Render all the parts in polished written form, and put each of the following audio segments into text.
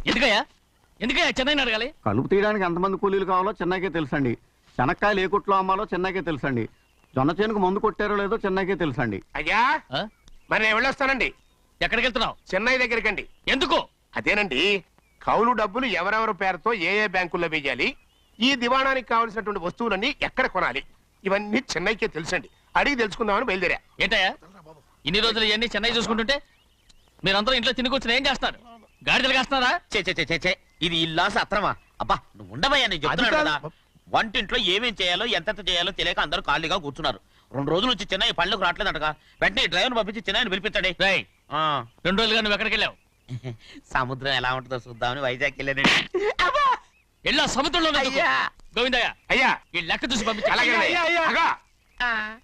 ఎందుకయ్యా ఎందుకయ్యా చెన్నైని అడగాలి? కలుపు తీయడానికి ఎంతమంది కూలీలు కావాలో చెన్నైకే తెలుసండి. శనక్కాయలు ఏ కొట్లో అమ్మాలో చెన్నైకే తెలుసండి. జొన్న చేనుకు మందు కొట్టారో లేదో చెన్నైకే తెలుసండి. అయ్యా మరి నేను వెళ్ళొస్తానండి. ఎక్కడికి వెళ్తున్నావు? చెన్నై దగ్గరికండి. ఎందుకు? అదేనండి, కౌలు డబ్బులు ఎవరెవరి పేరుతో ఏ ఏ బ్యాంకుల్లో వేయాలి, ఈ దివాణానికి కావలసినటువంటి వస్తువులన్నీ ఎక్కడ కొనాలి, ఇవన్నీ చెన్నైకే తెలుసండి. అడిగి తెలుసుకుందామని బయలుదేరా. ఏంటయ్యా ఇన్ని రోజులు ఇవన్నీ చెన్నై చూసుకుంటుంటే మీరందరూ ఇంట్లో తిని కూర్చుని ఏం చేస్తారు? గాడిదలు కాస్తున్నారా? చే ఇది ఇల్లా సత్రమా? అబ్బా నువ్వు ఉండవయ్యా, నేను చెప్తున్నాను కదా. వంటింట్లో ఏమేం చేయాలో ఎంతెంత చేయాలో తెలియక అందరూ ఖాళీగా కూర్చున్నారు. 2 రోజుల నుంచి చెన్నై పళ్ళకు రావట్లేదంటగా. వెంటనే డ్రైవర్ పంపించి చెన్నైని పిలిపించండి. 2 రోజులుగా నువ్వు ఎక్కడికి వెళ్ళావు? సముద్రం ఎలా ఉంటుందో చూద్దామని వైజాగ్ వెళ్ళానండి. వెళ్ళా సముద్రంలో గోవిందయ్య అయ్యా ఈ లెక్క చూసి పంపించి. అలాగే అగా.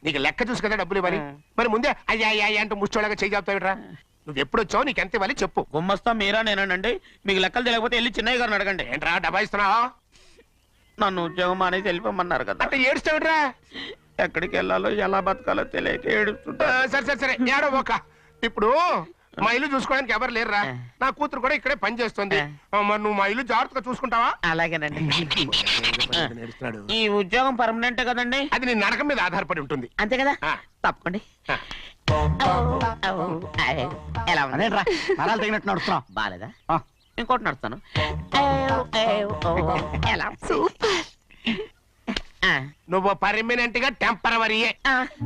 నీకు లెక్క చూసి కదా డబ్బులు ఇవ్వాలి. మరి ముందే అయ్యా అయ్యా అంటూ ముష్టోళ్ళగా చేయి చెప్తావిట్రా. నువ్వు ఎప్పుడు వచ్చావు, నీకు ఎంత ఇవ్వాలి చెప్పు. గుమ్మస్తా మీరా నేనండి. మీకు లెక్కలు తెలియకపోతే వెళ్ళి చెన్నై గారిని అడగండి. ఏంట్రా డబ్బా ఇస్తున్నావా? నన్ను ఉద్యోగం అనేది వెళ్ళిపోమన్నారు కదా. అంటే ఏడుస్తావిట్రా. ఎక్కడికి వెళ్ళాలో ఎలా బతకాలో తెలియక ఏడుస్తుంటా. సరే ఏడో ఒక. ఇప్పుడు మా ఇల్లు చూసుకోవడానికి ఎవరు లేరురా. నా కూతురు కూడా ఇక్కడే పని చేస్తుంది. మరి నువ్వు మా ఇల్లు జాగ్రత్తగా చూసుకుంటావా? అలాగేనండి. ఈ ఉద్యోగం పర్మనెంట్ కదండి? అది నీ నరకం మీద ఆధారపడి ఉంటుంది. అంతే కదా. తప్పకండి. ఎలా అదేంట్రా నరాలు తగినట్టు నడుస్తున్నావు? బాలేదా? ఇంకోటి నడుస్తాను. ఎలా? నువ్వు పర్మనెంట్ గా టెంపరవరీయే.